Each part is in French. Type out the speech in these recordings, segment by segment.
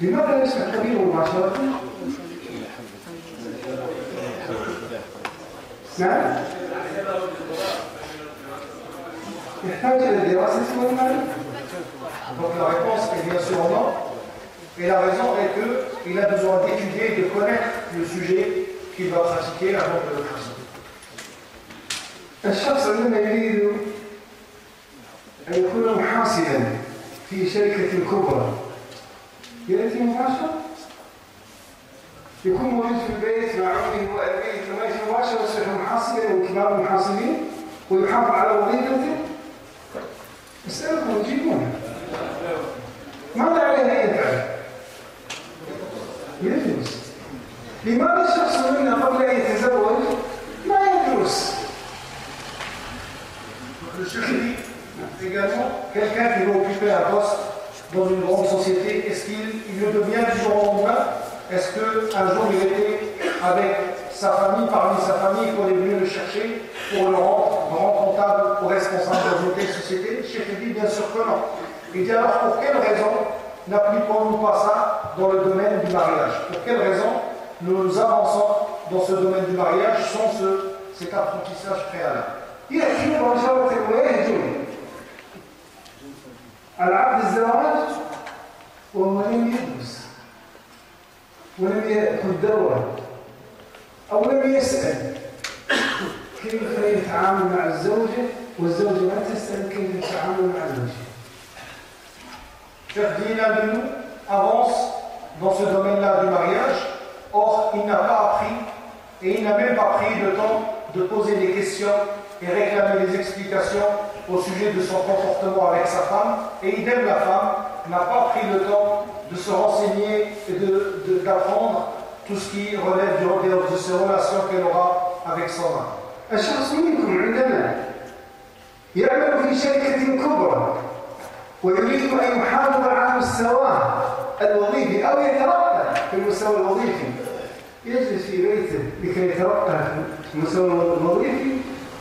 لماذا يصبح كبير مباشرة؟ نعم؟ يحتاج إلى دراسة والمعرفة. Donc la réponse est bien sûr non. Et la raison est qu'il a besoin d'étudier et de connaître le sujet qu'il va pratiquer avant de le pratiquer. الشخص عندما يريد أن يكون محاسبا في شركة كبرى يأتي مباشرة يكون موجود في البيت مع أمه وأبيه ثم يأتي مباشرة يصبح محاسبا وكبار المحاسبين ويحافظ على وظيفته. اسألكم تجيبون ماذا عليه أن يفعل؟ يدرس. لماذا الشخص منا قبل أن يتزوج ما يدرس؟ Le secret, également, quelqu'un qui va occuper un poste dans une grande société, est-ce qu'il le devient du jour au lendemain? Est-ce qu'un jour il était avec sa famille, parmi sa famille, il est venu le chercher pour le rendre grand comptable ou responsable de telle société? Le chef dit bien sûr que non. Il dit alors pour quelle raison n'appliquons-nous pas ça dans le domaine du mariage? Pour quelle raison nous avançons dans ce domaine du mariage sans cet apprentissage préalable? يأتي مباشرة ويهجم على عقد الزواج وهو لم يدرس ولم يأخذ دورة أو لم يسأل كيف يتعامل مع الزوجة والزوجة لا تسأل كيف يتعامل مع زوجها. L'un de nous avance dans ce domaine-là du mariage, or il n'a pas appris et il n'a même pas pris le temps de poser des questions et réclamer des explications au sujet de son comportement avec sa femme, et idem la femme n'a pas pris le temps de se renseigner et d'apprendre tout ce qui relève de ces relations qu'elle aura avec son mari. الشخص منكم عندما يعمل في شركة كبرى ويريد أن يحافظ على مستواه الوظيفي أو يترقى في المستوى الوظيفي يجلس في بيته لكي يترقى في المستوى الوظيفي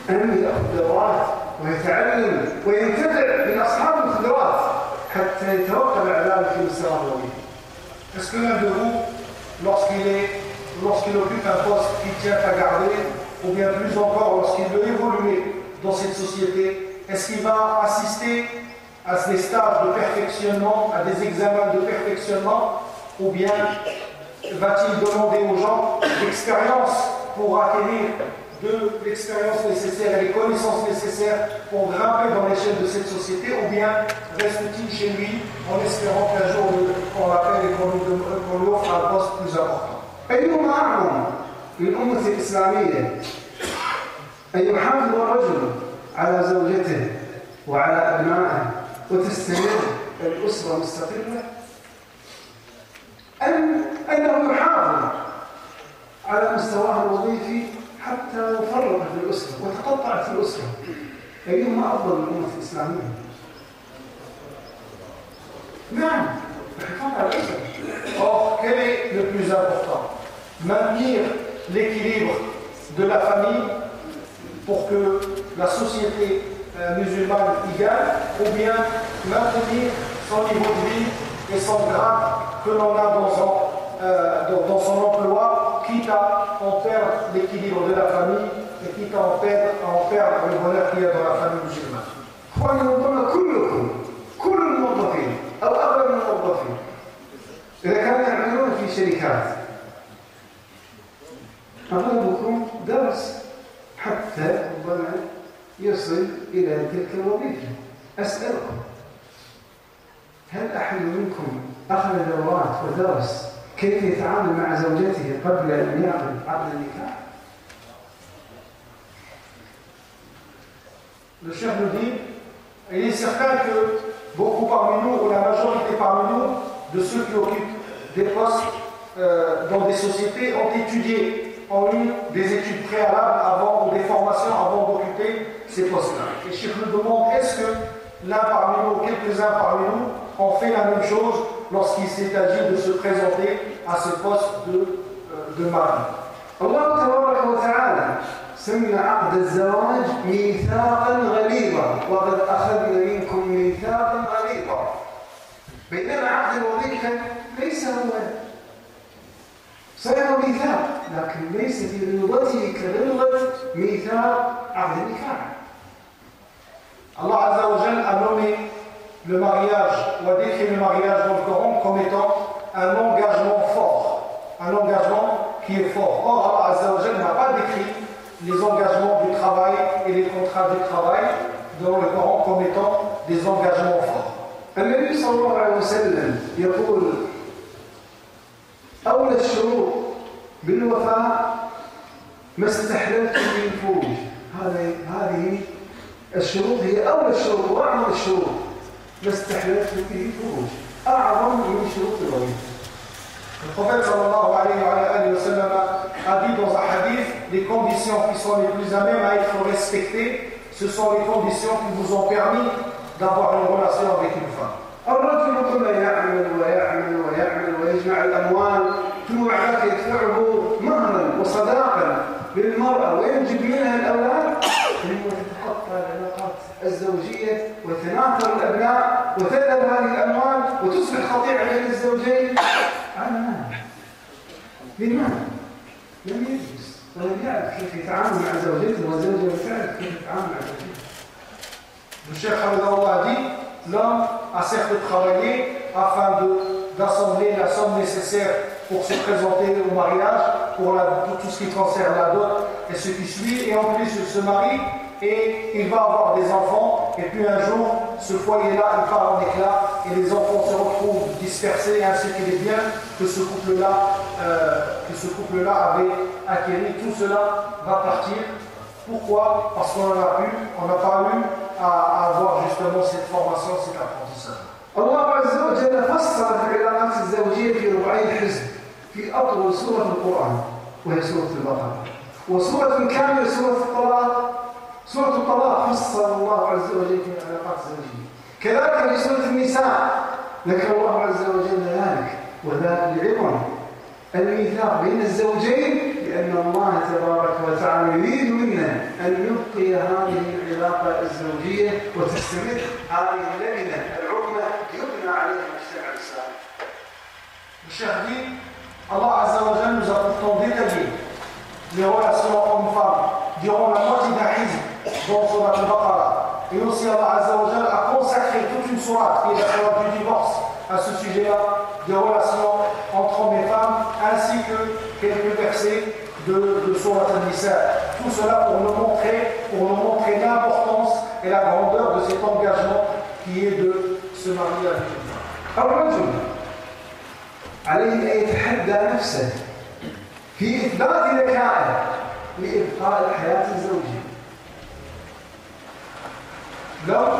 أن يأخذ دورات ويتعلم وينتفع من أصحاب الخبرات حتى يترقى بعد ذلك في المستوى الوظيفي. Est-ce que l'un de vous, lorsqu'il occupe un poste qu'il tient à garder, ou bien plus encore lorsqu'il veut évoluer dans cette société, est-ce qu'il va assister à des stages de perfectionnement, à des examens de perfectionnement, ou bien va-t-il demander aux gens l'expérience pour acquérir de l'expérience nécessaire et les connaissances nécessaires pour grimper dans l'échelle de cette société, ou bien reste-t-il chez lui en espérant qu'un jour on l'appelle et qu'on lui offre un poste plus important? أيهما أعظم للأمة الإسلامية أن يحافظ الرجل على زوجته وعلى أبنائه وتستمر الأسرة مستقلة، أم أنه يحافظ على مستواه الوظيفي حتى يفرغ في الأسرة وتقطعت في الأسرة؟ أيهما أفضل للأمة الإسلامية؟ نعم، الحفاظ على الأسرة. Or, quel est le plus important? Maintenir l'équilibre de la famille pour que la société musulmane y gagne, ou bien maintenir son niveau de vie et son grade que l'on a dans son emploi, quitte à en perdre l'équilibre de la famille et quitte à en perdre le bonheur qu'il y a dans la famille musulmane. كل الموظفين أو أغلب الموظفين إذا كانوا يعملون في شركات أغلبكم درس حتى ربما يصل إلى تلك الوظيفة. أسألكم، هل أحد منكم أخذ دورات ودرس كيف يتعامل مع زوجته قبل أن يعقد عقد النكاح؟ Le chef nous dit, il est certain que beaucoup parmi nous, ou la majorité parmi nous, de ceux qui occupent des postes dans des sociétés ont étudié, ont eu des études préalables avant, ou des formations avant d'occuper ces postes-là. Et je me demande, est-ce que l'un parmi nous, quelques-uns parmi nous, ont fait la même chose lorsqu'il s'est agi de se présenter à ce poste de mari? Allah tabaraka wa ta'ala سمى عقد الزواج ميثاقا غليظا وقد أخذنا منكم ميثاقا غليظا. بينما عقد الوظيفة ليس هو صحيح ميثاق، لكن ليس في رضته كرضة ميثاق عقد النكاح. Allah Azza wa Jal a nommé le mariage ou a décrit le mariage dans le Coran comme étant un engagement fort, un engagement qui est fort. Or, Allah Azza wa Jal n'a pas décrit les engagements du travail et les contrats du travail dans le Coran comme étant des engagements forts. النبي صلى الله عليه وسلم يقول أول الشروط بالوفاء ما استحللت من الفروج. هذه الشروط هي أول الشروط وأعظم الشروط ما استحللت به الفروج، أعظم من شروط الوظيفة. Le prophète sallallahu alayhi wa sallam a dit dans un hadith, les conditions qui sont les plus à même à être respectées, ce sont les conditions qui vous ont permis d'avoir une relation avec une femme. الرجل كله يعمل ويعمل ويعمل ويجمع الأموال ثم بعد ذلك يدفعه مهرا وصداقا للمرأة وينجب منها الأولاد، ثم تتقطع العلاقات الزوجية وتناثر الأبناء وتذهب هذه الأموال وتصبح قطيعة بين الزوجين على مال. لماذا؟ لم يجلس ولم يعرف كيف يتعامل مع زوجته وزوجته لم تعرف كيف يتعامل مع زوجته. Le Cheikh Hamidallah a dit, l'homme a certes travaillé afin d'assembler la somme nécessaire pour se présenter au mariage, pour tout ce qui concerne la dot et ce qui suit, et en plus il se marie et il va avoir des enfants, et puis un jour ce foyer-là il part en éclat et les enfants se retrouvent dispersés, ainsi que les biens que ce couple-là avait acquis. Tout cela va partir. Pourquoi? Parce qu'on n'a pas eu à avoir justement cette formation, cet apprentissage. الله عز وجل فصل في العلاقات الزوجية في 40 حزب في أطول سورة القرآن وهي سورة البقرة، وسورة كاملة سورة الطلاق فصل الله عز وجل في العلاقات الزوجية. كذلك في سورة النساء ذكر الله عز وجل ذلك، وذلك لعظم الميثاق بين الزوجين، لأن الله تبارك وتعالى يريد منا أن يبقي هذه العلاقة الزوجية وتستمر هذه اللبنة العظمى يبنى عليها المجتمع الإسلامي. Le Cheikh dit, Allah Azza wa Jal nous a pourtant détaillé les relations hommes-femmes durant la moitié d'un hizb dans Surat al-Baqarah. Et aussi Allah Azza wa Jal a consacré toute une sourate qui est la sourate du divorce à ce sujet-là, des relations entre hommes et femmes, ainsi que quelques versets de Surat al-Nisa. Tout cela pour nous montrer l'importance et la grandeur de cet engagement qui est de se marier avec une femme. الرجل عليه أن يتحدى نفسه في إثبات ذكائه لإبقاء الحياة الزوجية. L'homme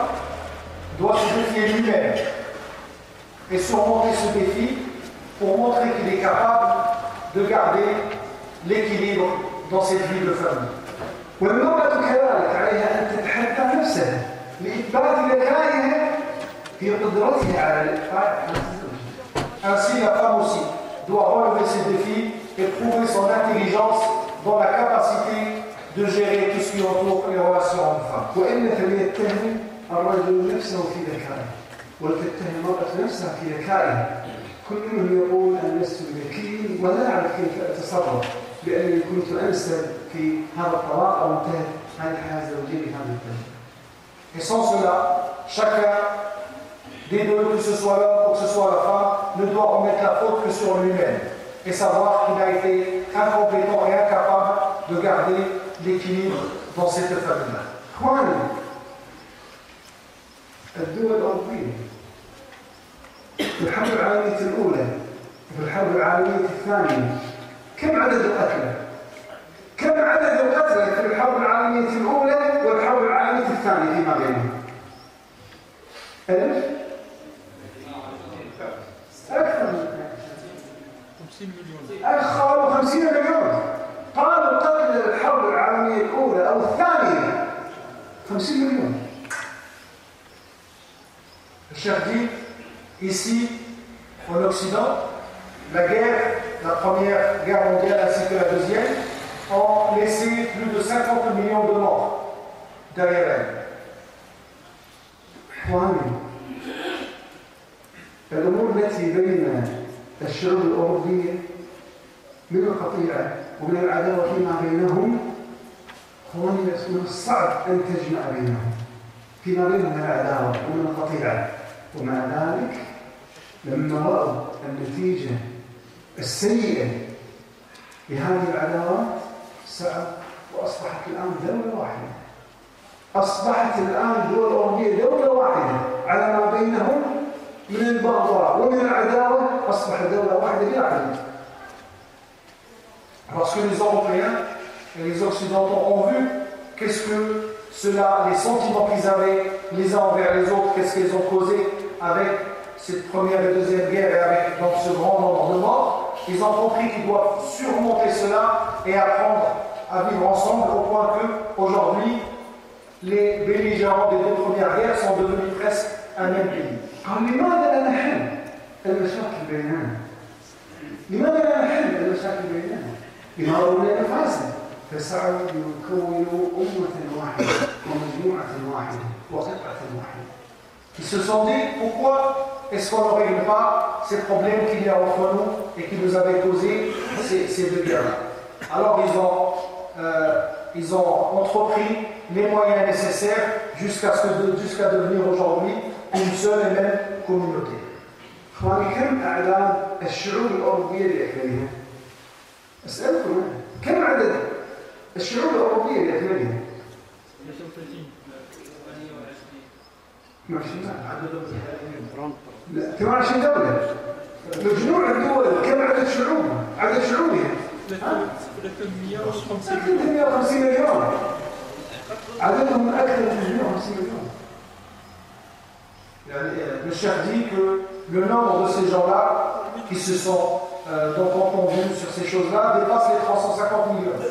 doit se défier lui-même et surmonter ce défi pour montrer qu'il est capable de garder l'équilibre dans cette vie de famille. والمرأة كذلك عليها أن تتحدى نفسها لإثبات ذكائها في قدرتها على الإبقاء الحياة الزوجية. Ainsi, la femme aussi doit relever ces défis et prouver son intelligence dans la capacité de gérer tout ce qui entoure les relations hommes-femmes. وإن فليتهم الرجل نفسه في ذكائه ولتتهم المرأة نفسها في ذكائها. كل منهم يقول أنا لست ذكي ولا أعرف كيف أتصرف لأنني كنت أنسب في هذا الطلاق أو انتهت هذه الحياة الزوجية بهذا الطريقة. Et sans cela, chacun des deux, que ce soit l'homme ou que ce soit la femme, ne doit remettre la faute que sur lui-même et savoir qu'il a été incompétent et incapable de garder l'équilibre dans cette famille-là. إخواني، الدول الأوروبية في الحرب العالمية الأولى وفي الحرب العالمية الثانية كم عدد القتلى؟ كم عدد القتلى في الحرب العالمية الأولى والحرب العالمية الثانية فيما بينهم؟ 1000؟ أكثر من 50 مليون. قالوا 50 مليون. قالوا قتل الحرب العالمية الأولى أو الثانية 50 مليون. Le Cheikh dit, ici, en Occident, la première guerre mondiale ainsi que la deuxième, ont laissé plus de 50 millions de morts derrière elle. الأمور التي بين الشعوب الأوروبية من القطيعة ومن العداوة فيما بينهم من الصعب أن تجمع بينهم فيما بينهم من العداوة ومن القطيعة. ومع ذلك لما رأوا النتيجة السيئة لهذه العداوات سعوا وأصبحت الآن دولة واحدة. أصبحت الآن الدول الأوروبية دولة واحدة على ما بينهم من البغضاء ومن العداوة. أصبحت دولة واحدة بلا عداوة. Parce que les Européens et les Occidentaux ont vu qu'est-ce que cela, les sentiments qu'ils avaient les uns envers les autres, qu'est-ce qu'ils ont causé avec cette première et deuxième guerre et avec donc, ce grand nombre de morts. Ils ont compris qu'ils doivent surmonter cela et apprendre à vivre ensemble au point que aujourd'hui les belligérants des deux premières guerres sont devenus presque un même pays. لماذا لا نحل المشاكل بيننا؟ لماذا لا نحل المشاكل بيننا؟ لما رأوا لنا فاسد فسعوا ليكونوا أمة واحدة ومجموعة واحدة وقطعة واحدة. Ils se sont dit pourquoi est-ce qu'on ne règle pas ces problèmes qu'il y a entre nous et qui nous avaient causé ces deux guerres-là. Alors ils ont entrepris les moyens nécessaires jusqu'à devenir aujourd'hui une seule et même communauté. كم أعداد الشعوب الأوروبية لأكملها؟ أسألكم كم عدد الشعوب الأوروبية لأكملها؟ 28 دولة. مجموع الدول كم عدد شعوبها؟ عدد شعوبها؟ 350 مليون. عددهم أكثر من 150 مليون. Le chef dit que le nombre de ces gens-là qui se sont donc entendus sur ces choses-là dépasse les 350 millions.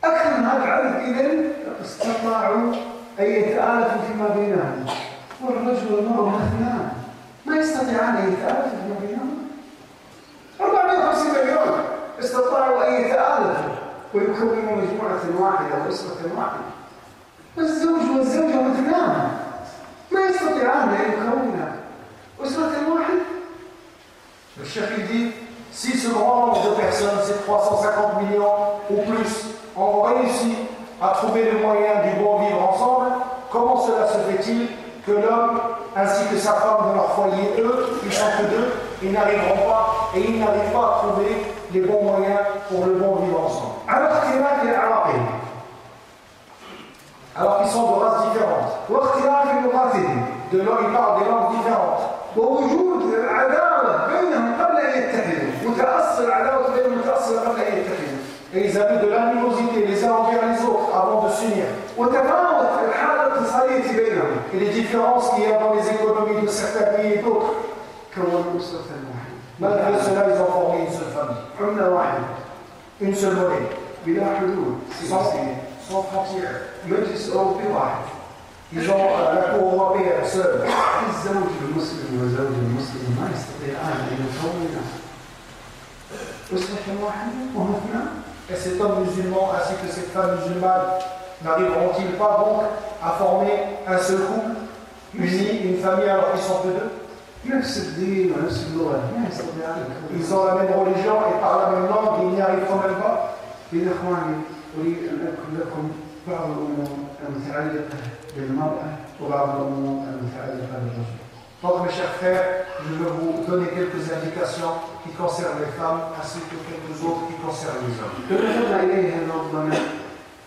أكثر من هذا العدد إذن استطاعوا أن يتآلفوا فيما بينهم. والرجل والمرأة اثنان ما يستطيعان أن يتآلفوا فيما بينهم. 450 مليون استطاعوا أن يتآلفوا ويكونوا مجموعة واحدة وأسرة واحدة. الزوج والزوجة مثلان ما يستطيعان أن يكونا أسرة واحدة. Le chef il dit, si ce grand nombre de personnes, ces 350 millions ou plus, ont réussi à trouver les moyens du bon vivre ensemble, comment cela se fait-il que l'homme ainsi que sa femme dans leur foyer, eux, ils sont que deux, ils n'arriveront pas et ils n'arrivent pas à trouver les bons moyens pour le bon vivre ensemble. Alors qu'ils sont de races différentes. De là, ils parlent des langues différentes. ووجود العداوة بينهم قبل أن يتحدوا متأصل العداوة بينهم متأصلة قبل أن يتحدوا. Et ils avaient de l'animosité les uns envers les autres avant de s'unir. وتفاوت الحالة الاقتصادية بينهم. Et les différences qu'il y a dans les économies de certains pays et d'autres. كونوا أسرة واحدة. Malgré cela, ils ont formé une seule famille. عملة واحدة. Une seule monnaie. بلا حدود. Sans frontières. مجلس أوروبي واحد. Ils ont la Cour européenne seule. الزوج المسلم وزوج المسلم ما يستطيعان أن يكونا أسرة واحدة وهم اثنان. Et cet homme musulman ainsi que cette femme musulmane n'arriveront-ils pas donc à former un seul couple, uni, une famille alors qu'ils sont que deux? نفس الدين ونفس اللغة ما يستطيعان. Ils ont la même religion et parlent la même langue et ils n'y arrivent quand même pas. إذا إخواني أريد أن أذكر لكم بعض الأمور المتعلقة بالمرأة وبعض الأمور المتعلقة بالرجل. Donc mes chers frères, je vais vous donner quelques indications qui concernent les femmes ainsi que quelques autres qui concernent les hommes. لو نظرنا إليها ربما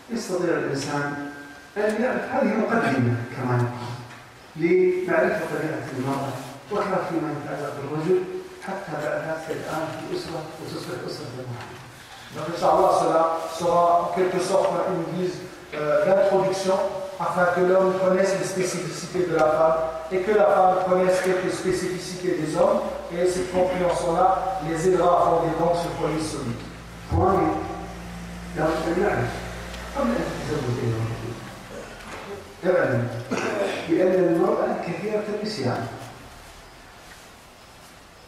يستطيع الإنسان أن يعرف هذه مقدمة كمان لمعرفة طبيعة المرأة وكيف فيما يتعلق بالرجل حتى بعد ذلك الآن في أسرة وتصبح أسرة واحدة. Donc Inch'Allah, cela sera en quelque sorte une guise d'introduction afin que l'homme connaisse les spécificités de la femme et que la femme connaisse quelques spécificités des hommes et cette compréhension-là les aidera à fonder donc ce foyer solide. إخواني لابد أن نعرف قبل أن تتزوج اعلم بأن المرأة كثيرة النسيان.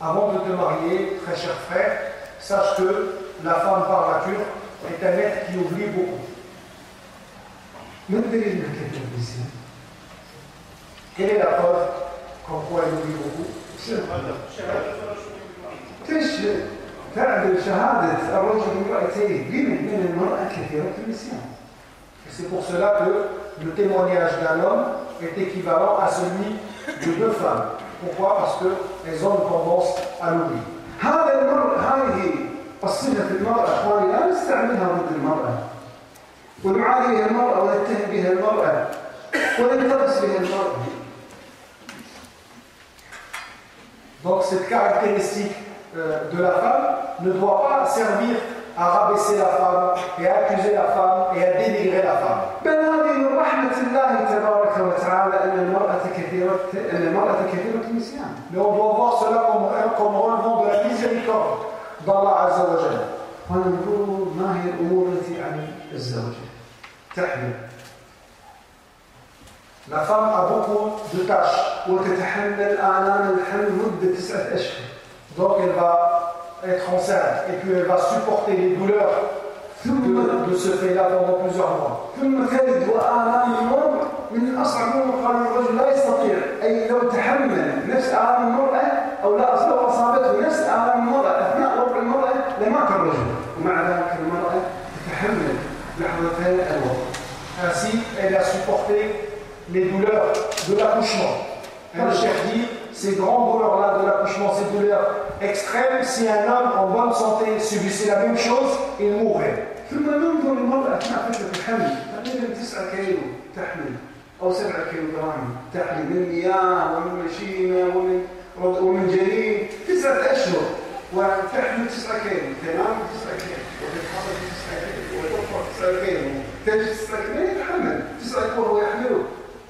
Avant de te marier, très cher frère, sache que la femme par nature est un être qui oublie beaucoup. ما الدليل أنها كثيرة النسيان؟ Quelle est la preuve qu'en quoi elle oublie beaucoup? تعدل شهادة الرجل بامرأتيه من المرأة كثيرة النسيان. C'est pour cela que le témoignage d'un homme est équivalent à celui de deux femmes. Pourquoi? Parce qu'elles ont une tendance à l'oubli. هذه الصفة في المرأة أخواني لا نستعملها ضد المرأة ونعادي بها المرأة ونتهم بها المرأة وننتقص بها المرأة. Donc cette caractéristique de la femme ne doit pas servir à rabaisser la femme et à accuser la femme et à dénigrer la femme. بل هذه من رحمة الله تبارك وتعالى أن المرأة كثيرة النسيان. Mais on doit voir cela comme relevant de la miséricorde d'Allah Azza wa Jalla. وننظر ما هي الأمور التي عن الزوجة تحمل. La femme a beaucoup de tâches. وتتحمل آلام الحمل مدة 9 أشهر. Donc elle va être enceinte et puis elle va supporter les douleurs de ce fait-là pendant plusieurs mois. ثم تلد وآلام المرء من أصعب مقام الرجل لا يستطيع أي لو تحمل نفس آلام المرأة أو لا لو أصابته نفس آلام المرأة أثناء وضع المرأة لمات الرجل ومع ذلك المرأة تتحمل لحظتين الوضع. Ainsi, elle a supporté les douleurs de l'accouchement. Le chef dit, ces grandes douleurs-là de l'accouchement, ces douleurs extrêmes, si un homme en bonne santé subissait la même chose, il mourrait. ثم ننظر المرأة أثناء فترة الحمل تقريبا 9 كيلو تحمل أو 7 كيلو جرام تحمل من مياه ومن مشيمة ومن جنين 9 أشهر وتحمل 9 كيلو تنام 9 كيلو وتتحرك 9 كيلو وترفع 9 كيلو تجلس 9 كيلو من يتحمل 9 كيلو وهو يحمله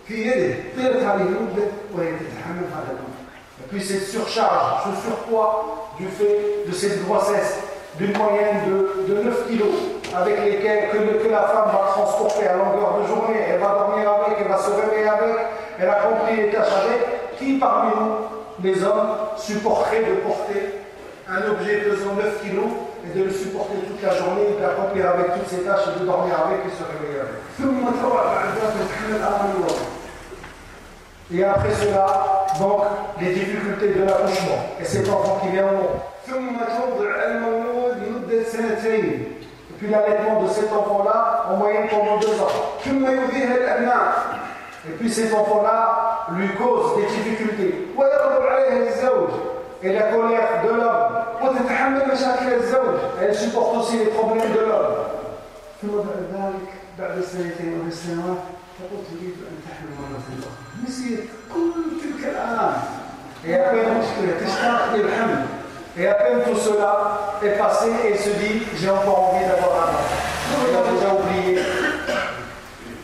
في يده طيلة هذه المدة وهي تتحمل هذا الأمر. Et puis cette surcharge, ce surpoids du fait de cette grossesse d'une moyenne de 9 kilos avec lesquels que la femme va transporter à longueur de journée, elle va dormir avec, elle va se réveiller avec, elle accomplit les tâches avec. Qui parmi nous, les hommes, supporterait de porter un objet pesant 9 kilos et de le supporter toute la journée, d'accomplir avec toutes ses tâches et de dormir avec et se réveiller avec? Et après cela, donc, les difficultés de l'accouchement et cet enfant qui vient au monde. Et puis l'allaitement de cet enfant-là, en moyenne pendant 2 ans. Et puis cet enfant-là lui cause des difficultés. Et la colère de l'homme. Elle supporte aussi les problèmes de l'homme. بعد سنتين أو سنوات تقول تريد أن تحمل مرة أخرى. نسيت كل تلك الآلام. Et à peine تشتاق للحمل. Et à peine tout cela est passé et il se dit j'ai encore envie d'avoir un enfant. Il a déjà oublié.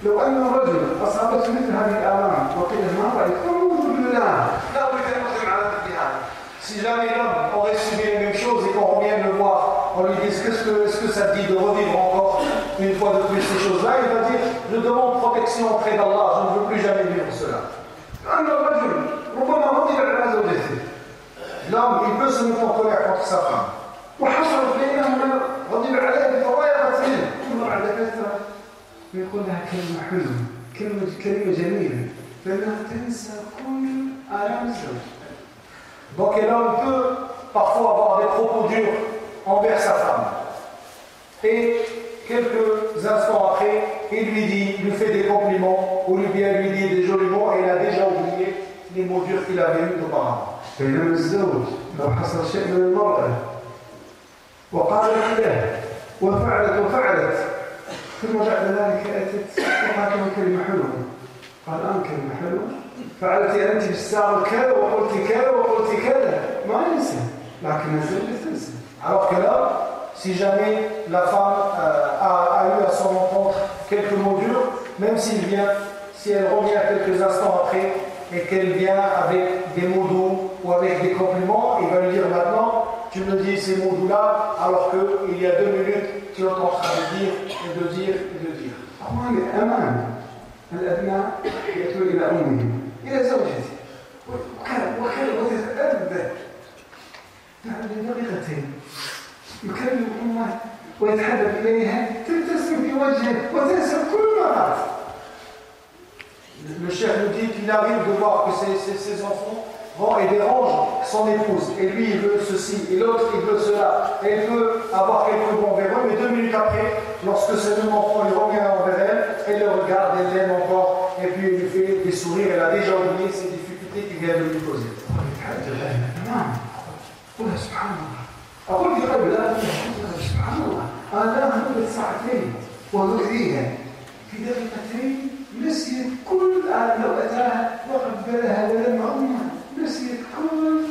لو أن الرجل أصابته مثل هذه الآلام وقيل ما رأيت انظر بالله لا أريد أن أقدم على مثل هذا. Si jamais l'homme aurait subi les mêmes choses et qu'on revienne le voir, on lui dit est-ce que ça te dit de revivre encore une fois de plus ces choses-là, il va dire je demande protection auprès d'Allah, je ne veux plus jamais vivre cela. L'homme, il peut se mettre en colère contre sa femme. يقول لها كلمة حلوة كلمة جميلة فإنها تنسى كل آلام الزوج. Donc l'homme peut parfois avoir des propos durs envers sa femme. Et quelques instants après, il lui fait des compliments ou bien lui dit des jolis mots et il a déjà oublié les mots durs qu'il avait eus auparavant. بينما الزوج لو حصل شيء من المرأة وقال له وفعلت ثم بعد ذلك أتت وقالت له كلمة حلوة قال كلمة حلوة فعلت أنت بالساعة كذا وقلت كذا وقلت كذا ما ينسى لكن الزوجة تنسى. Alors que là, si jamais la femme a eu à s'en entendre quelques mots durs, même si elle revient quelques instants après et qu'elle vient avec des mots doux ou avec des compliments, il va lui dire maintenant, tu me dis ces mots doux-là, alors qu'il y a 2 minutes, tu es en train de dire et de dire et de dire. أخواني أمان الأبناء يأتون إلى أمهم إلى زوجتي وتتأذى بعد دقيقتين يكلم أمه ويتحدث إليها تبتسم في وجهه وتنسى كل مرات. Le chef nous dit qu'il arrive de voir que ses enfants vont et dérangent son épouse. Et lui, il veut ceci, et l'autre, il veut cela. Et il veut avoir quelques bons envers eux, mais 2 minutes après, lorsque ce même enfant il revient envers elle le regarde, elle l'aime encore, et puis il lui fait des sourires. Elle a déjà oublié ses difficultés qu'il vient de lui poser. أقول في قلبي لا سبحان الله أنا لا مدة ساعتين وأؤذيها في دقيقتين نسيت كل لو أتاها وقبلها ولم أمها نسيت كل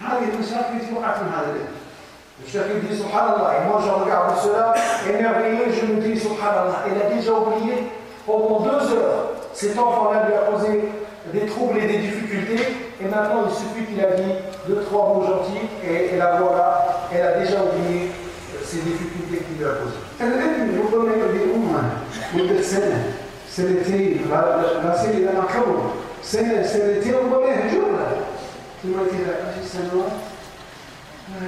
هذه المشاكل التي وقعت من هذا الأمر. Le chef il dit Subhanallah, et moi je regarde cela, émerveillé, je me dis Subhanallah. Elle a déjà oublié pendant 2 heures. Cet enfant-là lui a posé des troubles et des difficultés, et maintenant il suffit qu'il a dit 2-3 mots gentils, et la voilà, elle a déjà oublié ces difficultés qu'il lui a posées. الابن ربما يؤذي أمه مدة سنة سنتين لا سيد إذا ما كبر سنة سنتين ربما يهجرها ثم يأتي إلى 10 سنوات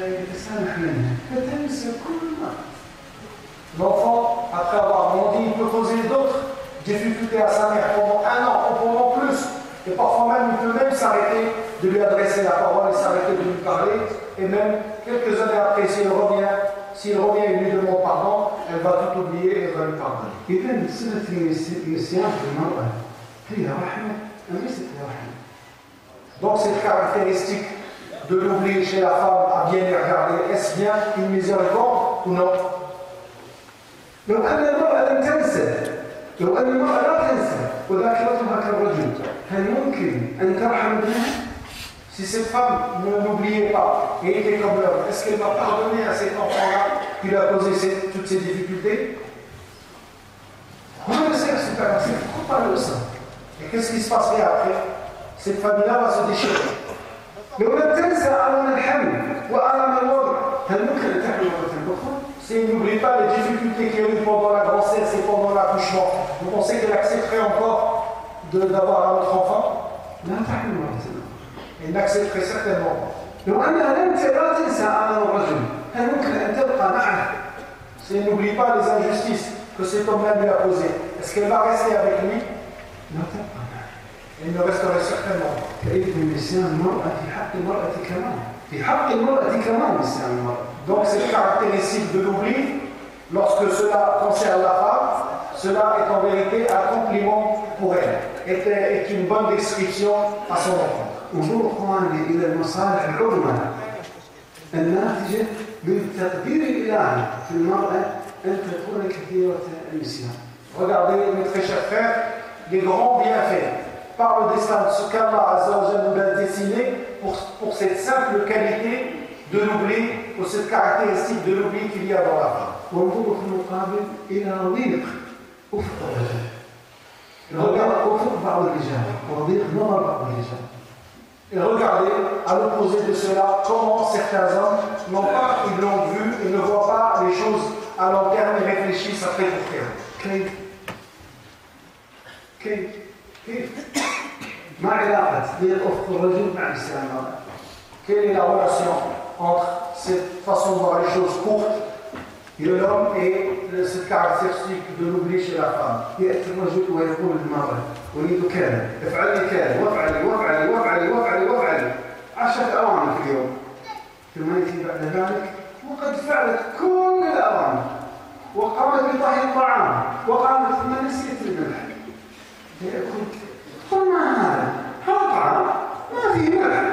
يتسامح منها فتنسى كل ما. L'enfant, après avoir grandi, il peut causer d'autres difficultés à sa mère pendant 1 an ou pendant plus. Et parfois même, il peut même s'arrêter de lui adresser la parole et s'arrêter de lui parler. Et même, quelques années après, s'il revient et lui demande pardon, elle va tout oublier et elle va lui pardonner. إذن صلة النسيان في المرأة هي رحمة أم ليست رحمة؟ Donc cette caractéristique de l'oubli chez la femme à bien les regarder, est-ce bien une miséricorde ou non? لو أن المرأة لم تنسى لو أن المرأة لا تنسى وذاكرتها كالرجل هل ممكن أن ترحم ابنها؟ Si cette femme n'oubliait pas et était comme l'homme, est-ce qu'elle va pardonner à cet enfant-là qui lui a causé toutes ces difficultés? Et qu'est-ce qui se passerait après? Cette famille-là va se déchirer. Si elle n'oublie pas les difficultés qu'il y a eu pendant la grossesse et pendant l'accouchement, vous pensez qu'elle accepterait encore d'avoir un autre enfant? Elle n'accepterait certainement pas. Si elle n'oublie pas les injustices que cet homme-là lui a posées, est-ce qu'elle va rester avec lui? Elle ne resterait certainement pas. Donc cette caractéristique de l'oubli, lorsque cela concerne la femme, cela est en vérité un compliment pour elle, est une bonne description à son enfant. انظروا اخواني الى المصالح العظمى الناتجه من تقدير الالهي في المراه ان تكون كثيره النسيان. Regardez, mes très chers frères, les grands bienfaits par le destin de ce qu'Allah Azza wa Jalla nous a dessiné pour cette simple qualité de l'oubli, pour cette caractéristique de l'oubli qu'il y a dans la femme. وانظروا في المقابل الى ضيق افق الرجال افق بعض الرجال وضيق نظر بعض الرجال. Et regardez, à l'opposé de cela, comment certains hommes n'ont pas une longue vue et ne voient pas les choses à long terme et réfléchissent à très court terme. ما علاقة ضيق أفق الرجل مع نسيان المرأة؟ Quelle est la relation entre cette façon de voir les choses courtes de l'homme et cette caractéristique de l'oubli chez la femme? يأتي الرجل ويقول للمرأة أريد كذا افعلي كذا وافعلي 10 أوامر في اليوم ثم يأتي بعد ذلك وقد فعلت كل الأوامر وقامت بطهي الطعام وقامت ثم نسيت الملح يقول قل ما هذا طعام ما فيه ملح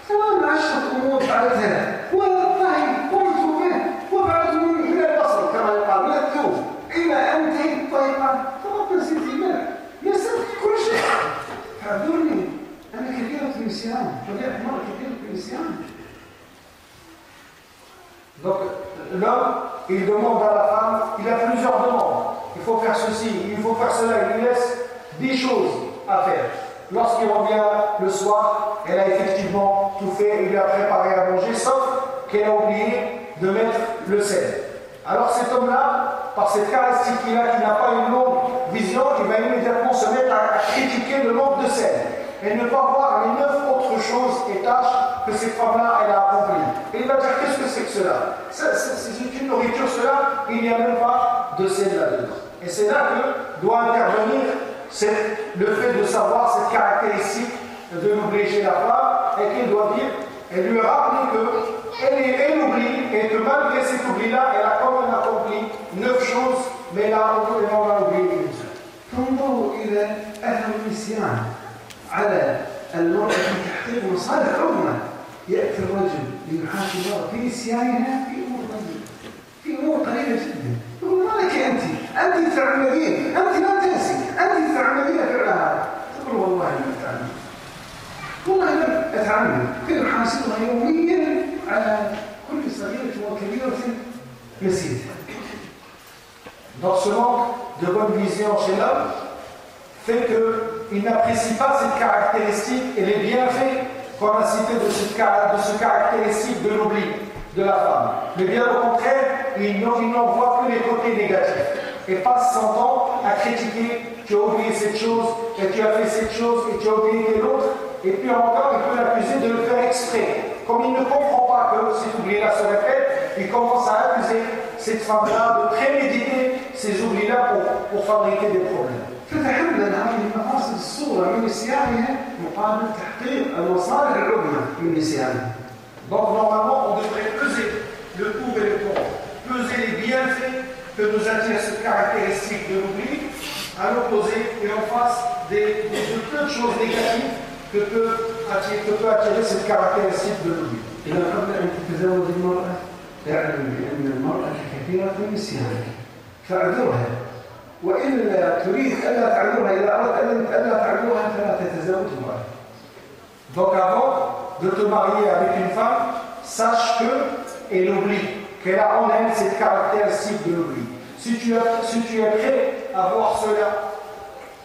ثم 10 أمور فعلتها والطهي قمت به وفعلت من البصل كما يقال من الثوم إلى أن انتهي الطريقة فقط نسيت الملح نسيت كل شيء فاعذرني أنا كثيرة النسيان طبيعة مرة كثيرة النسيان. Donc l'homme, il demande à la femme, il a plusieurs demandes. Il faut faire ceci, il faut faire cela, il lui laisse 10 choses à faire. Lorsqu'il revient le soir, elle a effectivement tout fait, il lui a préparé à manger, sauf qu'elle a oublié de mettre le sel. Alors cet homme-là, par cette caractéristique qu'il a, qui n'a pas une longue vision, il va immédiatement se mettre à critiquer le manque de sel. Et ne pas voir les 9 autres choses et tâches que cette femme-là, elle a accomplies. Et il va dire, qu'est-ce que c'est que cela? C'est une nourriture, cela, il n'y a même pas de sel là-dedans. Et c'est là que doit intervenir c'est le fait de savoir cette caractéristique de l'oubli chez la femme et qu'elle doit dire, elle lui rappeler qu'elle oublie et que malgré cet oubli-là, elle a quand même accompli 9 choses, mais elle en a oublié une seule. تنظروا إلى أثر النسيان على المرأة في تحقيق مصالح عظمى. يأتي الرجل ليحاكي المرأة في نسيانها في أمور قليلة جدا. يقول ما لك أنت تعمدين، أنت لا تنسي، أنت تعمدين فعلها. تقول والله لم أتعمد، والله لم أتعمد. فيحاسبها يوميا على كل صغيرة وكبيرة نسيتها. Donc ce manque de bonne vision chez l'homme fait qu'il n'apprécie pas cette caractéristique et les bienfaits qu'on a cités de ce caractéristique de l'oubli de la femme. Mais bien au contraire, il n'en voit que les côtés négatifs et passe son temps à critiquer: tu as oublié cette chose, et tu as fait cette chose, et tu as oublié telle autre, et puis encore il peut l'accuser de le faire exprès. Comme il ne comprend pas que cet oubli-là se répète, il commence à accuser cette femme-là de préméditer ces oublis-là pour fabriquer des problèmes. فتحمل هذه المقاصد الصورة من نسيانها مقابل تحقيق المصالح العظمى من نسيانها. Donc normalement, on devrait peser le pour et le contre, peser les bienfaits que nous attire cette caractéristique de l'oubli, à l'opposé et en face de peu de choses négatives que peut attirer cette caractéristique de l'oubli. إذا قبل أن تتزوج المرأة اعلم بأن المرأة كثيرة النسيان فاعذرها، وإلا تريد ألا تعذرها، إذا أردت ألا تعذرها فلا تتزوج المرأة. Donc avant de te marier avec une femme, sache qu'elle oublie, qu'elle a en elle cette caractéristique de l'oubli. Si tu es prêt à voir cela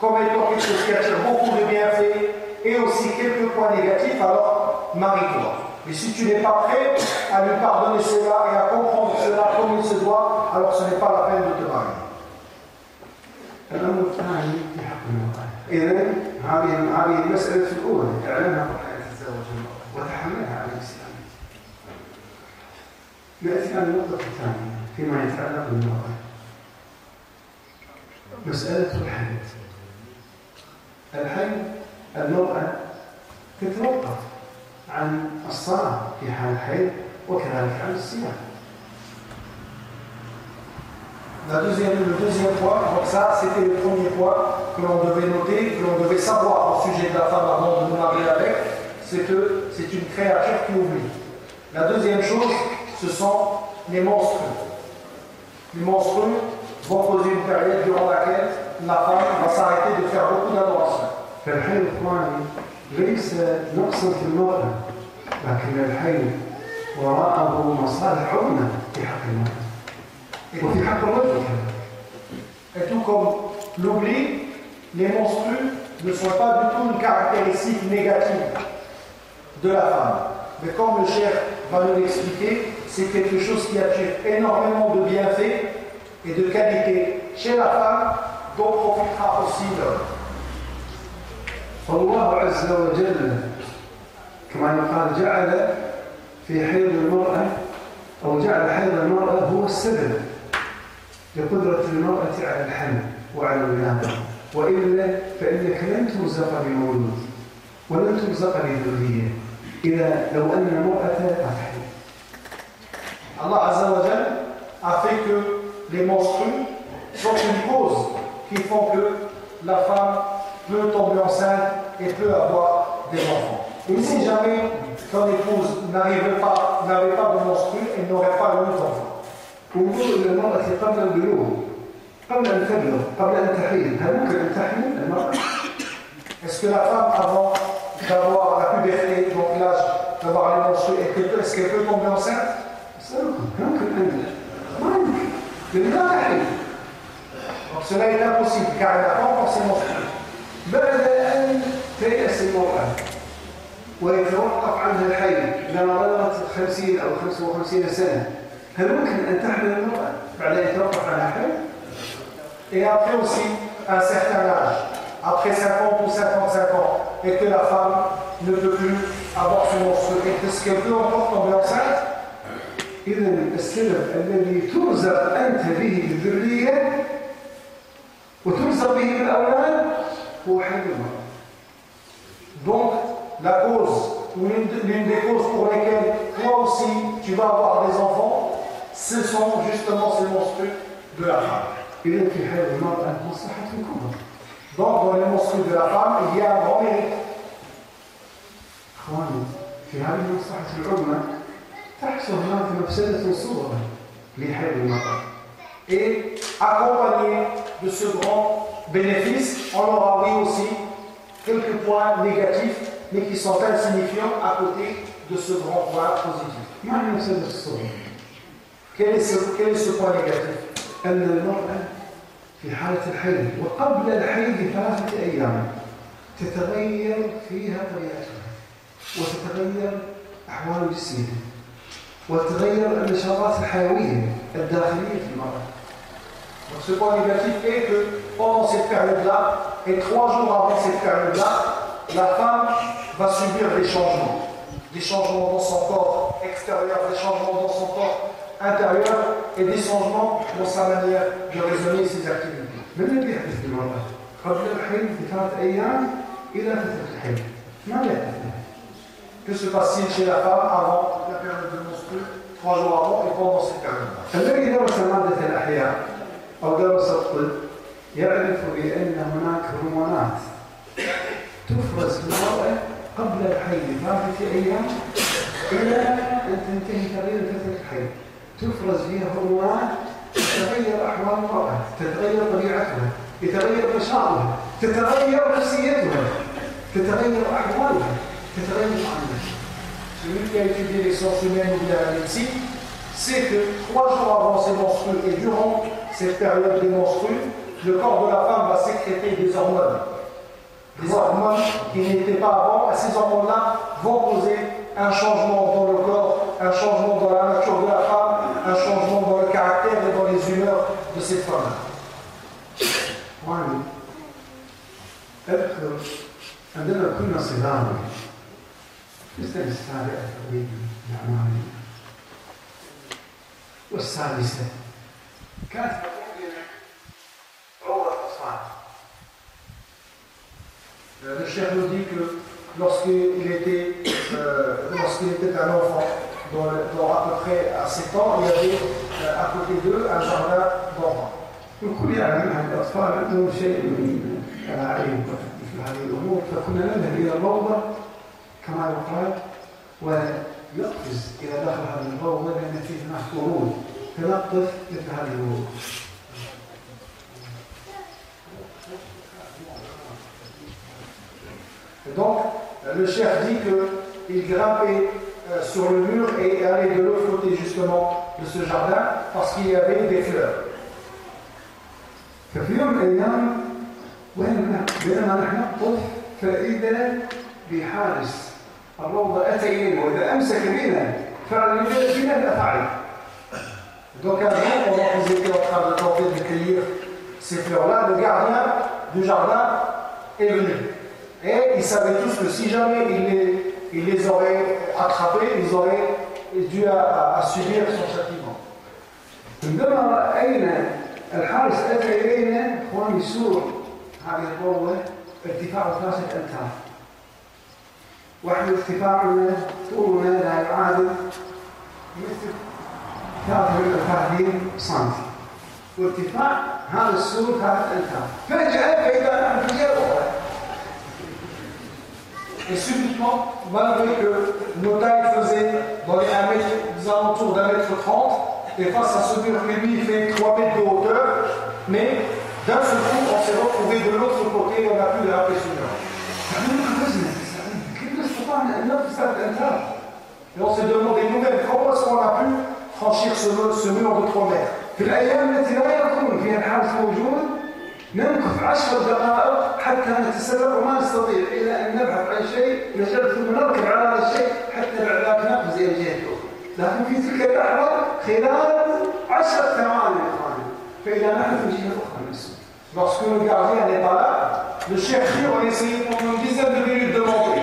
comme étant quelque chose qui attire beaucoup de bienfaits et aussi quelques points négatifs, alors marie-toi. Et si tu n'es pas prêt à lui pardonner cela et à comprendre cela comme il se doit, alors ce n'est pas la peine de te marier. الأمر الثاني في حق المرأة. إذن هذه المسألة الأولى إعلامها قبل أن تتزوج المرأة وتحملها على الإسلام. نأتي على النقطة الثانية فيما يتعلق بالمرأة. مسألة الحيض. الحيض المرأة تتوقف عن الصلاة في حال الحيض وكذلك عن الصيام. Le deuxième point, donc ça c'était le premier point que l'on devait noter, que l'on devait savoir au sujet de la femme avant de nous marier avec, c'est que c'est une créature qui oublie. La deuxième chose, ce sont les menstrues. Les menstrues vont causer une période durant laquelle la femme va s'arrêter de faire beaucoup d'adoration. فالحيض إخواني ليس نقصا في المرأة، لكن الحيض وراءه مصالح عظمى في حق المرأة. وفي حق الرجل. Et tout comme l'oubli, les menstrues ne sont pas du tout une caractéristique négative de la femme. Mais comme le chef va nous l'expliquer, c'est quelque chose qui attire énormément de bienfaits et de qualité chez la femme, dont profitera aussi l'homme. فالله عز وجل كما يقال جعل في حيض المرأة أو جعل حيض المرأة هو السبب لقدرة المرأة على الحمل وعلى الولادة، وإلا فإنك لن ترزق بمولود ولن ترزق بذرية لو أن المرأة لا تحمل. Allah Azza wa Jal a fait que les menstrues sont une cause qui font que la femme peut tomber enceinte et peut avoir des enfants. Et si jamais ton épouse n'avait pas de menstrues, elle n'aurait pas eu d'enfants. انظر إلى المرأة قبل البلوغ، قبل أن تبلغ، قبل أن تحيض، هل ممكن أن تحمل المرأة؟ Est-ce que la femme, avant d'avoir la puberté, donc l'âge d'avoir les menstrues, est-ce qu'elle peut tomber enceinte? ممكن أن ما يمكن، لأنها تحيض. Donc cela est impossible car elle n'a pas encore ses menstrues. بعد أن تيأس المرأة ويتوقف عنها الحيض لما بلغت 50 أو 55 سنة، هل ممكن أن تحمل المرأة بعد أن يتوقف عنها الحيض؟ Et après aussi, un certain âge, après 50 ou 55 ans, et que la femme ne peut plus avoir son menstrues, est-ce qu'elle peut encore tomber enceinte? إذا السبب الذي ترزق أنت به بالذرية وترزق به بالأولاد هو حيض المرأة. Donc, la cause, ou l'une des causes pour lesquelles toi aussi tu vas avoir des enfants, ce sont justement ces menstrues de la femme. إذا في حيض المرأة مصلحة كبرى. Donc, dans les menstrues de la femme, il y a un grand mérite. إخواني في هذه المصلحة العظمى تحصل هناك مفسدة صغرى لحيض المرأة. Et accompagné de ce grand bénéfice, on aura oui aussi quelques points négatifs, mais qui sont insignifiants à côté de ce grand point positif. ما هي المفسدة الصغرى؟ Quel est ce point négatif? أن المرأة في حالة الحيض وقبل الحيض ب3 أيام تتغير فيها طبيعتها وتتغير أحوال جسمها وتتغير النشاطات الحيوية الداخلية في المرأة. Donc, ce point négatif est que pendant cette période-là, et 3 jours avant cette période-là, la femme va subir des changements dans son corps extérieur, des changements dans son corps intérieur et des changements dans sa manière de raisonner ses activités. ما الذي يحدث في المرأة؟ قبل الحيض ب3 أيام إلى فترة الحيض ماذا يحدث لها؟ Que se passe-t-il chez la femme avant la période de menstrues, 3 jours avant et pendant cette période-là? الذي درس مادة الأحياء أو درس الطب يعرف بأن هناك هرمونات تفرز في المرأة قبل الحيض ب3 أيام إلى أن تنتهي تغيير فترة الحيض. تفرز فيها هرمونات تتغير أحوال المرأة، تتغير طبيعتها، يتغير نشاطها، تتغير نفسيتها، تتغير أحوالها، تتغير معاملتها. Celui qui a étudié les sciences humaines ou bien la médecine sait que 3 jours avant ces menstrues et durant cette période des menstrues, le corps de la femme va sécréter des hormones. Des hormones qui n'étaient pas avant, et ces hormones-là vont causer un changement dans le corps, un changement dans la nature de la femme, un changement dans le caractère et dans les humeurs de cette femme. وأنا أذكر عندما كنا صغارا في السنة السابعة تقريبا من أعمارنا والسادسة كانت روضة أطفال. Le chef nous dit que lorsqu'il était un enfant, dans à peu près à 7 ans, il y avait à côté d'eux un jardin d'enfants. والكل يعلم أن الأطفال عندهم شيء من العلم مثل هذه الأمور، فكنا نذهب إلى الروضة كما يقال ونقفز إلى داخل هذه الروضة لأن فيه هناك ورود تنظف مثل هذه الورود. Donc, le chef dit qu'il grimpait sur le mur et allait de l'autre côté justement de ce jardin parce qu'il y avait des fleurs. ففي يوم من الأيام بينما نحن نقطف فإذا بحارس الروضة أتى إلينا وإذا أمسك بنا فعلا يوجد فينا الأفاعي. Donc un jour, pendant qu'ils étaient en train de tenter de cueillir ces fleurs-là, le gardien du jardin est venu. Et ils savaient tous que si jamais il les aurait attrapés, ils auraient dû à subir son châtiment. عندما رأينا الحارس أتى إلينا إخواني سور هذه الروضة ارتفاعه 3 أمتار. وإحنا ارتفاعنا طولنا لا يعادل مثل 33 سنتي وارتفاع هذا السور 3 أمتار. فجأة فإذا نحن في الروضة. Et subitement, malgré que nos tailles faisaient dans les 1 mètre, des alentours d'1 mètre 30, et face à ce mur qui lui fait 3 mètres de hauteur, mais d'un seul coup, on s'est retrouvé de l'autre côté et on a pu grimper ce mur. Et on s'est demandé nous-mêmes comment est-ce qu'on a pu franchir ce mur de 3 mètres. في الأيام التي لا يكون فيها الحارس موجود نمكث 10 دقائق حتى نتسرع وما نستطيع إلا أن نبحث عن شيء نجد ثم نركب على هذا الشيء حتى بعد ذلك نقفز إلى الجهة الأخرى. لكن في تلك اللحظة خلال 10 ثواني فإذا نحن في الجهة الأخرى من السوق. Lorsque le gardien n'est pas là, le chef dit on essayait pendant une dizaine de minutes de monter.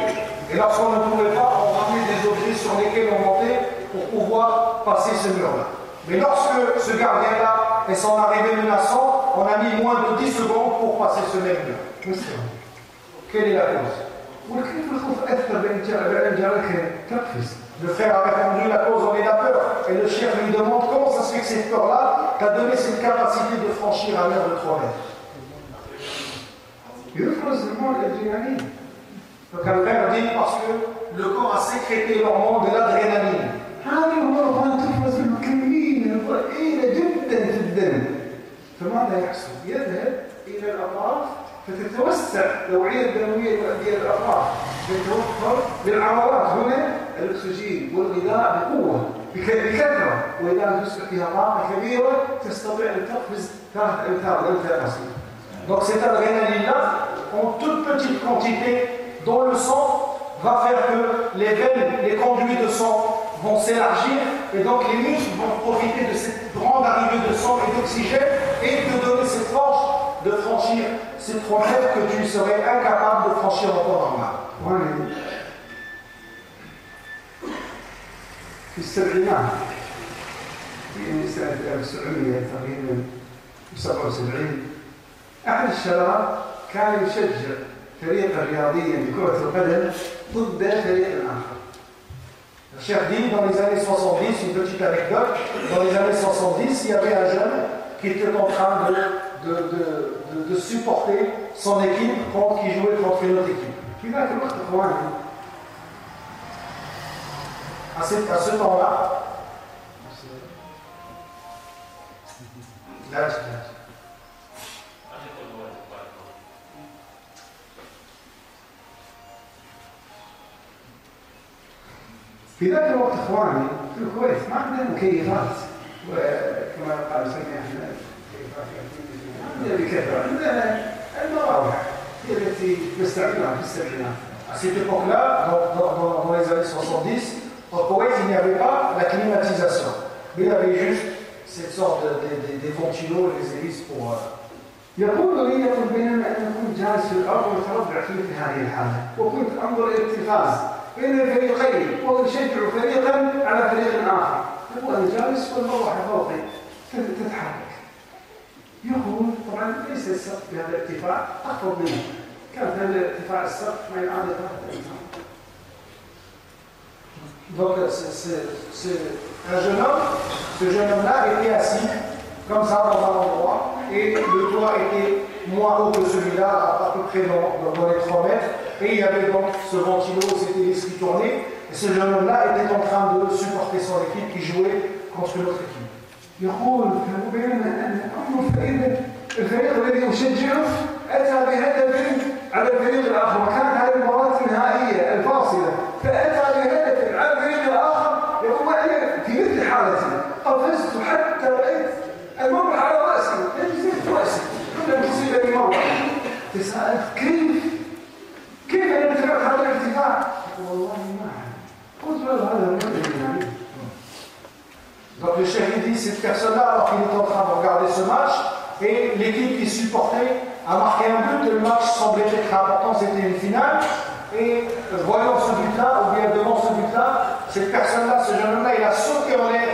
Et lorsqu'on ne pouvait pas, on ramenait des objets sur lesquels on montait pour pouvoir passer ce mur-là. Mais lorsque ce gardien-là est son arrivée menaçante, on a mis moins de 10 secondes pour passer ce même mur. Quelle est la cause? Le frère a répondu, la cause en est la peur. Et le chef lui demande comment ça se fait que cette peur-là t'a donné cette capacité de franchir à l'heure de 3 mètres. Donc le frère dit parce que le corps a sécrété l'hormone de l'adrénaline. فماذا يحصل؟ يذهب إلى الأطراف فتتوسع الأوعية الدموية تؤدي إلى الأطراف فتوفر للعضلات هنا الأكسجين والغذاء بقوة بكثرة وإذا تصبح فيها طاقة كبيرة تستطيع أن تقفز 3 أمتار أمتار أصلا. Donc cette adrénaline-là, en toute petite quantité dans le sang, va faire que les veines, les conduits de sang vont s'élargir et donc les muscles vont profiter de cette grande arrivée de sang et d'oxygène et te donner cette force de franchir ces 3 mètres que tu serais incapable de franchir en temps normal. في السبعينات في سنة 1900 تقريبا 77 أحد الشباب كان يشجع فريقا رياضيا بكرة القدم ضد فريق آخر. Le chef dit, dans les années 70, une petite anecdote, dans les années 70, il y avait un jeune qui était en train de supporter son équipe qui jouait contre une autre équipe. À ce temps-là, في ذاك الوقت اخواني في الكويت ما عندنا مكيفات وكما قال سيدنا احمد عندنا بكثره عندنا المراوح هي التي نستعملها في السبعينات. À cette époque-là, dans les années 70, au Koweït, il n'y avait pas la climatisation. Mais il y avait juste cette sorte des ventilos et des hélices pour... يقول بينما أن كنت جالس في الأرض وتربع في مثل هذه الحالة وكنت أنظر إلى التلفاز بين الفريقين ويشجع فريقا على فريق آخر. وأنا جالس والمروحة فوقي تتحرك. يقول طبعا ليس السقف بهذا الارتفاع أخفض منه. كان هذا ارتفاع السقف ما يعادل 3 أمتار. Donc, un jeune homme, ce jeune homme-là était assis comme ça dans un endroit et le toit était moins haut que celui-là, à peu près dans les 3 mètres, et il y avait donc ce ventilo, cette hélice qui tournait, et ce jeune homme-là était en train de supporter son équipe qui jouait contre une autre équipe. يقول بينما أن أنظر فإذا الفريق الذي أشجعه أتى بهدف على الفريق الآخر وكانت هذه المباراة النهائية الفاصلة فأتى بهدف على الفريق الآخر. يقول أنا في مثل حالتي قفزت حتى رأيت المرة على رأسي نزلت رأسي قبل أن تصيبني مرة. تسألت كيف أنا ارتفعت هذا الارتفاع؟ والله ما أعلم. قلت له هذا المدرب. Donc le chef dit, cette personne-là, alors qu'il était en train de regarder ce match, et l'équipe qui supportait a marqué un but, et le match semblait être important, c'était une finale, et voyant ce but-là, ou bien devant ce but-là, cette personne-là, ce jeune homme-là, il a sauté en l'air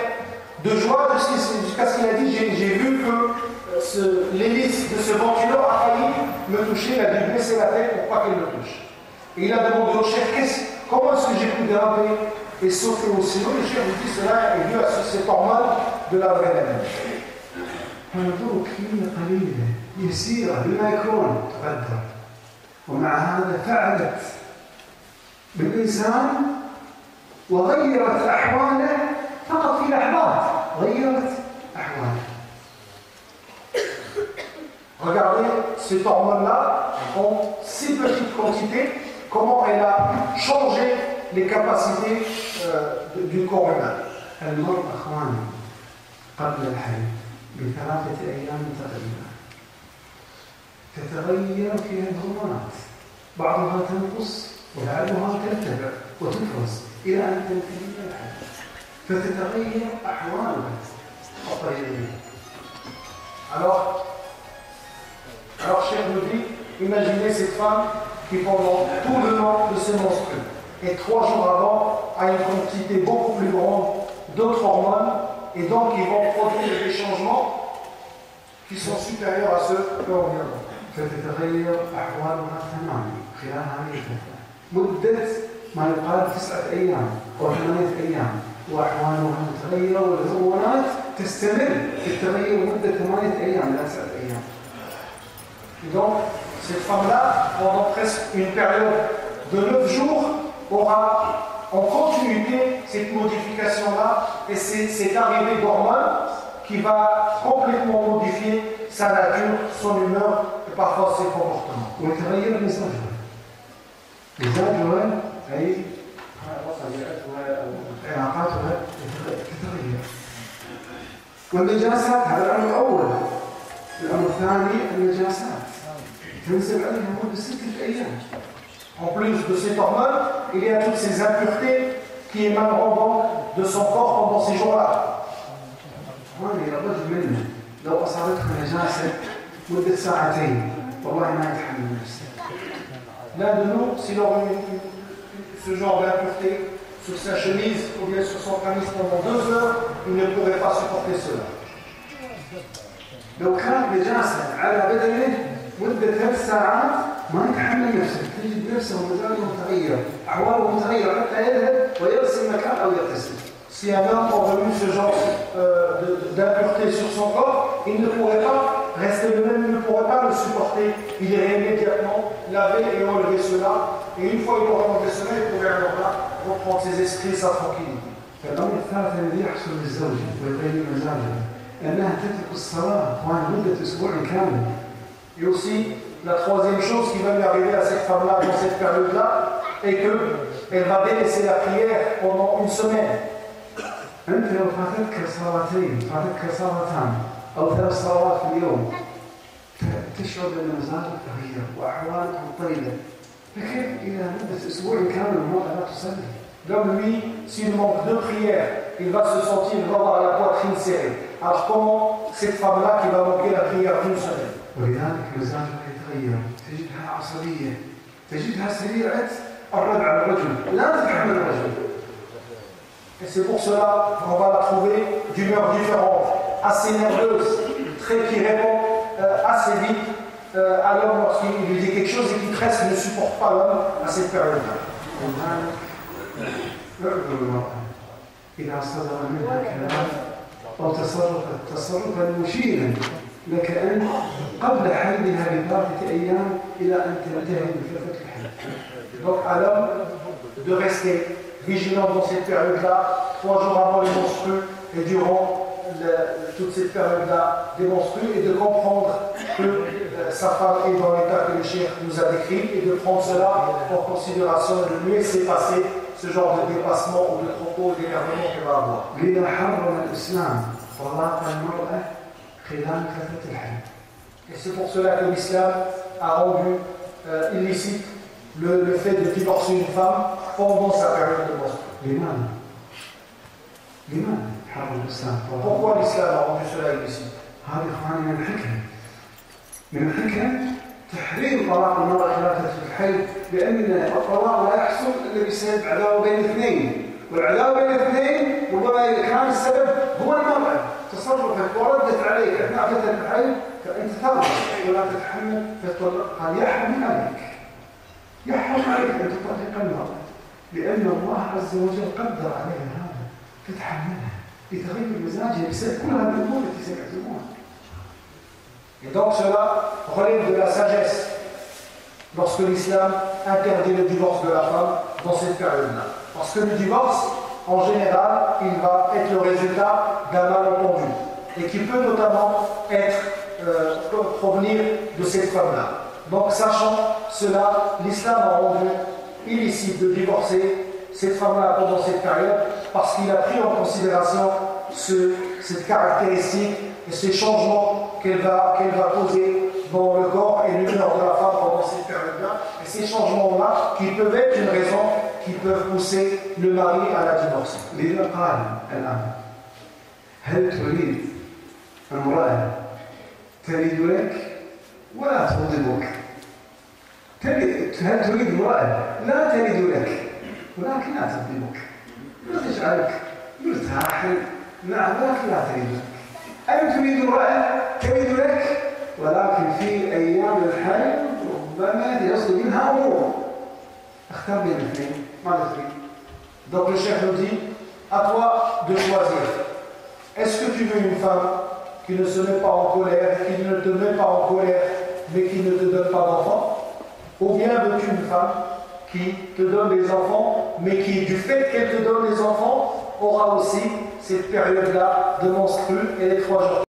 de joie jusqu'à ce qu'il a dit, j'ai vu que l'hélice de ce ventilo a failli me toucher, il a dû baisser la tête pour pas qu'elle me touche. Et il a demandé au chef, comment est-ce que j'ai pu grimper et sauter aussi haut? Le chef lui dit, cela est dû à cette hormone de l'adrénaline. فنظروا كلمة قليلة يسيرة بما يكون تقدر ومع هذا فعلت بالإنسان وغيرت أحواله فقط في لحظات غيرت أحواله. Regardez cette hormone-là en si petite quantité, comment elle a changé les capacités du corps humain. المرء أخواني قبل الحياة ب3 أيام تقريبا تتغير فيها الهرمونات بعضها تنقص وبعضها ترتفع وتفرز إلى أن تنتهي إلى الحياة فتتغير أحوالها الطبيعية. Alors chef nous dit, imaginez cette femme qui pendant tout le long de ses menstrues et 3 jours avant a une quantité beaucoup plus grande d'autres hormones et donc ils vont produire des changements qui sont supérieurs à ceux que l'on vient de voir. فتتغير أحوالها تماما خلال هذه الفترة مدة ما يقال 9 أيام أو 8 أيام، وأحوالها متغيرة والهرمونات تستمر في التغير مدة 8 أيام لا 9 أيام. Donc, cette femme-là, pendant presque une période de 9 jours, aura en continuité cette modification-là et cette arrivée d'hormones qui va complètement modifier sa nature, son humeur et parfois ses comportements. ويتغير مزاجها. مزاجها أي علاقاتها تتغير. والنجاسات هذا الأمر الأول. الأمر الثاني النجاسات تنزل عليها مدة 6 أيام. En plus de cette hormone, il y a toutes ces impuretés qui émaneront donc de son corps pendant ces jours-là. هذه الرجل منه لو أصابته نجاسة مدة 2 ساعتين والله ما يتحمل نفسه. L'un de nous, s'il aurait ce genre d'impureté sur sa chemise ou bien sur son camis pendant 2 heures, il ne pourrait pas supporter cela. لو كانت نجاسة على بدنه مدة 3 ساعات ما يتحمل نفسه، تجد نفسه مزاجه متغير، أحواله متغيرة حتى يذهب ويغسل مكان أو يغتسل. Si un homme aurait eu ce genre d'impureté sur son corps, il ne pourrait pas rester le même, il ne pourrait pas le supporter. Il irait immédiatement laver et enlever cela. Et une fois il aurait enlevé cela, il pourrait alors là reprendre ses esprits, sa tranquillité. الأمر الثالث الذي يحصل للزوجة ويغير مزاجها أنها تترك الصلاة مدة أسبوع كامل. Et aussi, la troisième chose qui va lui arriver à cette femme-là dans cette période-là est qu'elle va délaisser la prière pendant une semaine. أنت لو فاتتك صلاتان أو 3 صلوات في اليوم تشعر بأن مزاجك تغير وأحوالك مضطربة، فكيف إذا مدة أسبوع كامل المرأة لا تصلي؟ Comme lui, s'il manque de prière, il va se sentir, il va avoir la poitrine serrée. Alors comment cette femme-là qui va manquer la prière d'une semaine? ولذلك مزاجها يتغير، تجدها عصبية، تجدها سريعة الرد على الرجل، لا تتحمل الرجل. Et c'est pour cela qu'on va la trouver d'humeur différente, assez nerveuse, qui répond assez vite à l'homme lorsqu'il lui dit quelque chose et qui presque ne supporte pas l'homme à cette période-là. إذا صدر منها كلام أو تصرفا مشيرا لك أن قبل حيضها ب3 أيام إلى أن تنتهي من فترة الحيض. Donc à l'homme de rester vigilant dans cette période-là, 3 jours avant les menstrues et durant toute cette période-là des menstrues, et de comprendre que sa femme est dans l'état que le cheikh nous a décrit et de prendre cela en considération et de mieux laisser passer ce genre de dépassement ou de propos ou d'énervement qu'elle va avoir. لذا حرم الإسلام طلاق المرأة خلال فترة الحيض. Et c'est pour cela que l'islam a rendu illicite le fait de divorcer une femme pendant sa période de menstrues. لماذا حرم الإسلام طلاق؟ Pourquoi l'islam a rendu cela illicite? هذا إخواني من الحكم تحريم طلاق المرأة خلال فترة الحيض، لأن الطلاق لا يحصل إلا بسبب عداوة بين الاثنين، والعداوة بين الاثنين ربما كان السبب هو المرأة تصرفت وردت عليك أثناء فترة الحيض، فأنت تغضب ولا تتحمل فتطلق. قال يحرم عليك أن تطلق المرأة، لأن الله عز وجل قدر عليها هذا، تتحملها لتغير مزاجها بسبب كل هذه الأمور التي سمعتموها. Et donc cela relève de la sagesse lorsque l'islam interdit le divorce de la femme dans cette période-là. Parce que le divorce, en général, il va être le résultat d'un malentendu et qui peut notamment provenir de cette femme-là. Donc sachant cela, l'islam a rendu illicite de divorcer cette femme-là pendant cette période parce qu'il a pris en considération cette caractéristique et ces changements qu'elle va causer dans le corps et l'humeur de la femme pendant cette période-là. Et ces changements-là qui peuvent être une raison qui peuvent pousser le mari à la divorcer. لذا قال الآن هل تريد امرأة تلد لك ولا تغضبك؟ هل تريد امرأة لا تلد لك ولكن لا تغضبك وتجعلك مرتاحا مع ذلك لا تلد لك؟ أم تريد امرأة تلد لك ولكن في أيام الحيض Donc le chef nous dit, à toi de choisir. Est-ce que tu veux une femme qui ne se met pas en colère, qui ne te met pas en colère, mais qui ne te donne pas d'enfants? Ou bien veux-tu une femme qui te donne des enfants, mais qui, du fait qu'elle te donne des enfants, aura aussi cette période-là de menstru et les 3 jours